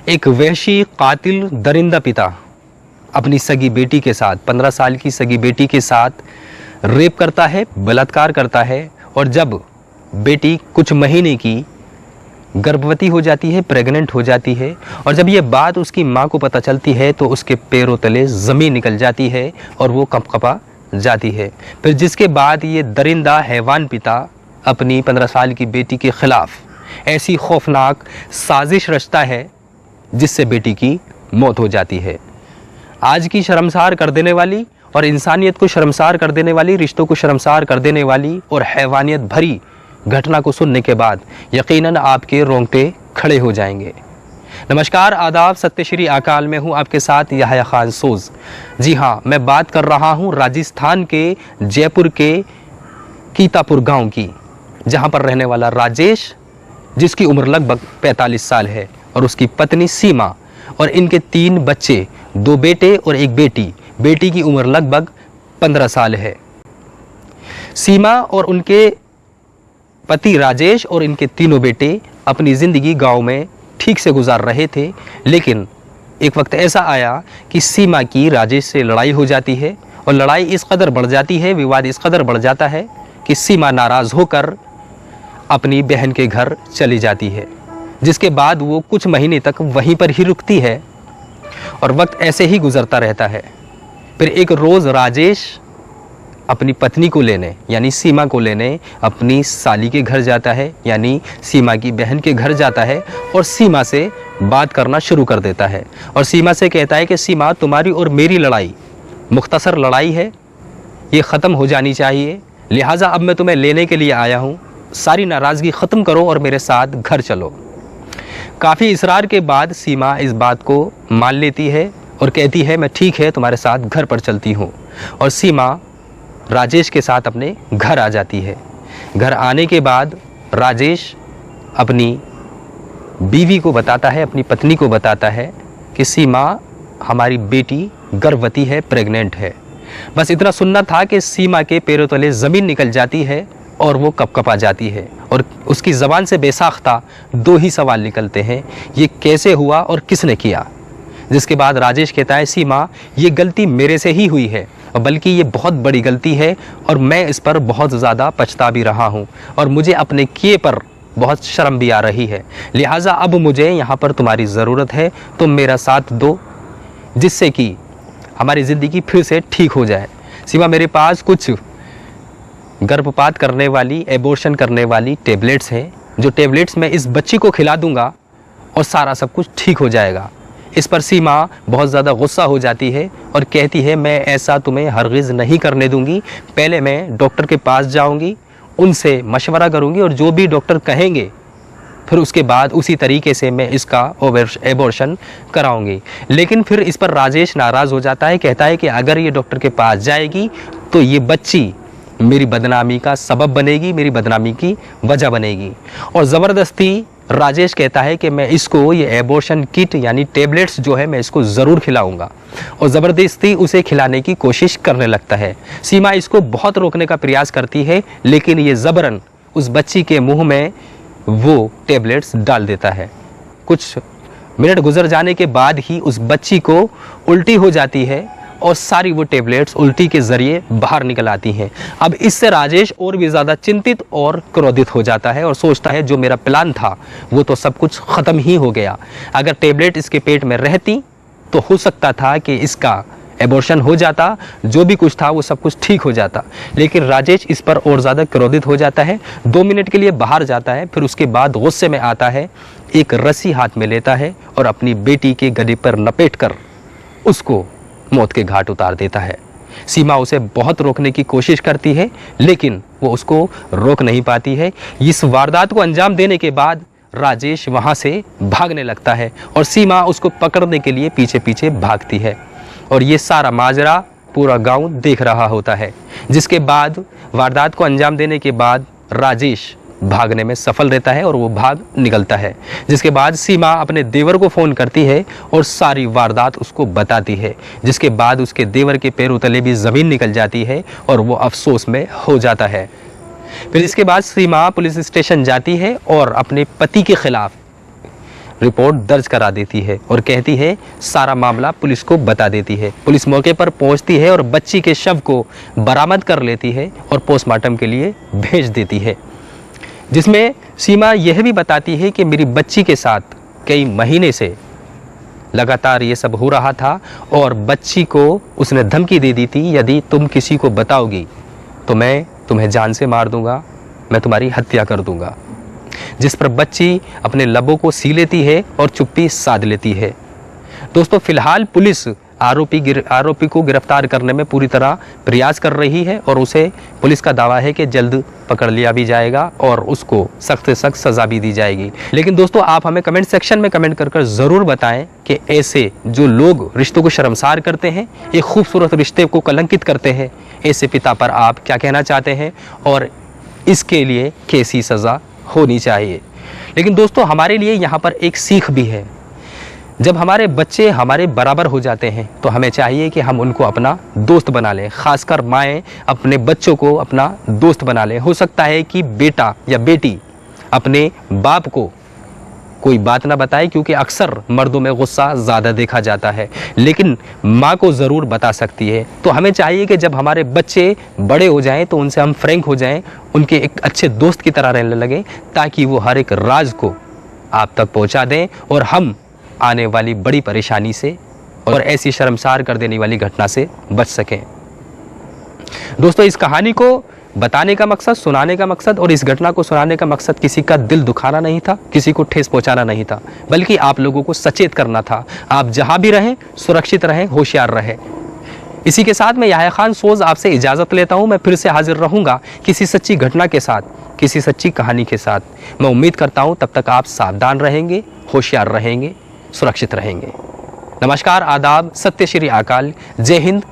एक वहशी कातिल दरिंदा पिता अपनी सगी बेटी के साथ 15 साल की सगी बेटी के साथ रेप करता है, बलात्कार करता है। और जब बेटी कुछ महीने की गर्भवती हो जाती है, प्रेग्नेंट हो जाती है, और जब ये बात उसकी माँ को पता चलती है तो उसके पैरों तले ज़मीन निकल जाती है और वो कंपकपा जाती है। फिर जिसके बाद ये दरिंदा हैवान पिता अपनी 15 साल की बेटी के ख़िलाफ़ ऐसी खौफनाक साजिश रचता है जिससे बेटी की मौत हो जाती है। आज की शर्मसार कर देने वाली और इंसानियत को शर्मसार कर देने वाली, रिश्तों को शर्मसार कर देने वाली और हैवानियत भरी घटना को सुनने के बाद यकीनन आपके रोंगटे खड़े हो जाएंगे। नमस्कार, आदाब, सत्य श्री अकाल में हूँ आपके साथ याह्या खान सोज़। जी हाँ, मैं बात कर रहा हूँ राजस्थान के जयपुर के कीतापुर गांव की, जहाँ पर रहने वाला राजेश, जिसकी उम्र लगभग 45 साल है, और उसकी पत्नी सीमा और इनके 3 बच्चे, 2 बेटे और 1 बेटी। बेटी की उम्र लगभग 15 साल है। सीमा और उनके पति राजेश और इनके तीनों बेटे अपनी ज़िंदगी गांव में ठीक से गुजार रहे थे, लेकिन एक वक्त ऐसा आया कि सीमा की राजेश से लड़ाई हो जाती है, और लड़ाई इस कदर बढ़ जाती है, विवाद इस कदर बढ़ जाता है कि सीमा नाराज़ होकर अपनी बहन के घर चली जाती है, जिसके बाद वो कुछ महीने तक वहीं पर ही रुकती है और वक्त ऐसे ही गुजरता रहता है। फिर एक रोज़ राजेश अपनी पत्नी को लेने यानी सीमा को लेने अपनी साली के घर जाता है, यानी सीमा की बहन के घर जाता है, और सीमा से बात करना शुरू कर देता है। और सीमा से कहता है कि सीमा, तुम्हारी और मेरी लड़ाई मुख्तसर लड़ाई है, ये ख़त्म हो जानी चाहिए, लिहाजा अब मैं तुम्हें लेने के लिए आया हूँ, सारी नाराज़गी ख़त्म करो और मेरे साथ घर चलो। काफ़ी इसरार के बाद सीमा इस बात को मान लेती है और कहती है, मैं ठीक है, तुम्हारे साथ घर पर चलती हूँ। और सीमा राजेश के साथ अपने घर आ जाती है। घर आने के बाद राजेश अपनी बीवी को बताता है, अपनी पत्नी को बताता है कि सीमा, हमारी बेटी गर्भवती है, प्रेग्नेंट है। बस इतना सुनना था कि सीमा के पैरों तले ज़मीन निकल जाती है और वो कपकपा जाती है, और उसकी ज़बान से बेसाख्ता 2 ही सवाल निकलते हैं, ये कैसे हुआ और किसने किया। जिसके बाद राजेश कहता है, सीमा, ये गलती मेरे से ही हुई है, और बल्कि ये बहुत बड़ी गलती है, और मैं इस पर बहुत ज़्यादा पछता भी रहा हूँ, और मुझे अपने किए पर बहुत शर्म भी आ रही है। लिहाजा अब मुझे यहाँ पर तुम्हारी ज़रूरत है, तुम मेरा साथ दो, जिससे कि हमारी ज़िंदगी फिर से ठीक हो जाए। सीमा, मेरे पास कुछ गर्भपात करने वाली, एबॉर्शन करने वाली टेबलेट्स हैं, जो टेबलेट्स मैं इस बच्ची को खिला दूँगा और सारा सब कुछ ठीक हो जाएगा। इस पर सीमा बहुत ज़्यादा गुस्सा हो जाती है और कहती है, मैं ऐसा तुम्हें हरगिज़ नहीं करने दूंगी, पहले मैं डॉक्टर के पास जाऊंगी, उनसे मशवरा करूंगी, और जो भी डॉक्टर कहेंगे फिर उसके बाद उसी तरीके से मैं इसका एबॉर्शन कराऊंगी। लेकिन फिर इस पर राजेश नाराज़ हो जाता है, कहता है कि अगर ये डॉक्टर के पास जाएगी तो ये बच्ची मेरी बदनामी का सबब बनेगी, मेरी बदनामी की वजह बनेगी। और ज़बरदस्ती राजेश कहता है कि मैं इसको ये एबॉर्शन किट यानी टेबलेट्स जो है, मैं इसको ज़रूर खिलाऊंगा, और ज़बरदस्ती उसे खिलाने की कोशिश करने लगता है। सीमा इसको बहुत रोकने का प्रयास करती है, लेकिन ये ज़बरन उस बच्ची के मुंह में वो टेबलेट्स डाल देता है। कुछ मिनट गुजर जाने के बाद ही उस बच्ची को उल्टी हो जाती है और सारी वो टेबलेट्स उल्टी के ज़रिए बाहर निकल आती हैं। अब इससे राजेश और भी ज़्यादा चिंतित और क्रोधित हो जाता है और सोचता है, जो मेरा प्लान था वो तो सब कुछ ख़त्म ही हो गया। अगर टेबलेट इसके पेट में रहती तो हो सकता था कि इसका एबॉर्शन हो जाता, जो भी कुछ था वो सब कुछ ठीक हो जाता। लेकिन राजेश इस पर और ज़्यादा क्रोधित हो जाता है, 2 मिनट के लिए बाहर जाता है, फिर उसके बाद गुस्से में आता है, एक रस्सी हाथ में लेता है और अपनी बेटी के गले पर लपेट कर उसको मौत के घाट उतार देता है। सीमा उसे बहुत रोकने की कोशिश करती है, लेकिन वो उसको रोक नहीं पाती है। इस वारदात को अंजाम देने के बाद राजेश वहाँ से भागने लगता है और सीमा उसको पकड़ने के लिए पीछे पीछे भागती है, और ये सारा माजरा पूरा गांव देख रहा होता है। जिसके बाद वारदात को अंजाम देने के बाद राजेश भागने में सफल रहता है और वो भाग निकलता है। जिसके बाद सीमा अपने देवर को फ़ोन करती है और सारी वारदात उसको बताती है, जिसके बाद उसके देवर के पैरों तले भी ज़मीन निकल जाती है और वो अफसोस में हो जाता है। फिर इसके बाद सीमा पुलिस स्टेशन जाती है और अपने पति के ख़िलाफ़ रिपोर्ट दर्ज करा देती है और कहती है सारा मामला पुलिस को बता देती है। पुलिस मौके पर पहुंचती है और बच्ची के शव को बरामद कर लेती है और पोस्टमार्टम के लिए भेज देती है, जिसमें सीमा यह भी बताती है कि मेरी बच्ची के साथ कई महीने से लगातार ये सब हो रहा था और बच्ची को उसने धमकी दे दी थी, यदि तुम किसी को बताओगी तो मैं तुम्हें जान से मार दूंगा, मैं तुम्हारी हत्या कर दूंगा। जिस पर बच्ची अपने लबों को सी लेती है और चुप्पी साध लेती है। दोस्तों, फिलहाल पुलिस आरोपी को गिरफ्तार करने में पूरी तरह प्रयास कर रही है और उसे पुलिस का दावा है कि जल्द पकड़ लिया भी जाएगा और उसको सख्त से सख्त सज़ा भी दी जाएगी। लेकिन दोस्तों, आप हमें कमेंट सेक्शन में कमेंट कर ज़रूर बताएं कि ऐसे जो लोग रिश्तों को शर्मसार करते हैं, एक खूबसूरत रिश्ते को कलंकित करते हैं, ऐसे पिता पर आप क्या कहना चाहते हैं और इसके लिए कैसी सज़ा होनी चाहिए। लेकिन दोस्तों, हमारे लिए यहाँ पर एक सीख भी है। जब हमारे बच्चे हमारे बराबर हो जाते हैं तो हमें चाहिए कि हम उनको अपना दोस्त बना लें। खासकर माएँ अपने बच्चों को अपना दोस्त बना लें। हो सकता है कि बेटा या बेटी अपने बाप को कोई बात ना बताए, क्योंकि अक्सर मर्दों में गुस्सा ज़्यादा देखा जाता है, लेकिन माँ को ज़रूर बता सकती है। तो हमें चाहिए कि जब हमारे बच्चे बड़े हो जाएं तो उनसे हम फ्रैंक हो जाएं, उनके एक अच्छे दोस्त की तरह रहने लगें, ताकि वो हर एक राज को आप तक पहुँचा दें और हम आने वाली बड़ी परेशानी से और ऐसी शर्मसार कर देने वाली घटना से बच सकें। दोस्तों, इस कहानी को बताने का मकसद, सुनाने का मकसद और इस घटना को सुनाने का मकसद किसी का दिल दुखाना नहीं था, किसी को ठेस पहुंचाना नहीं था, बल्कि आप लोगों को सचेत करना था। आप जहां भी रहें सुरक्षित रहें, होशियार रहें। इसी के साथ मैं याह्या खान सोज आपसे इजाज़त लेता हूं। मैं फिर से हाजिर रहूंगा किसी सच्ची घटना के साथ, किसी सच्ची कहानी के साथ। मैं उम्मीद करता हूं तब तक आप सावधान रहेंगे, होशियार रहेंगे, सुरक्षित रहेंगे। नमस्कार, आदाब, सत्य श्री अकाल, जय हिंद,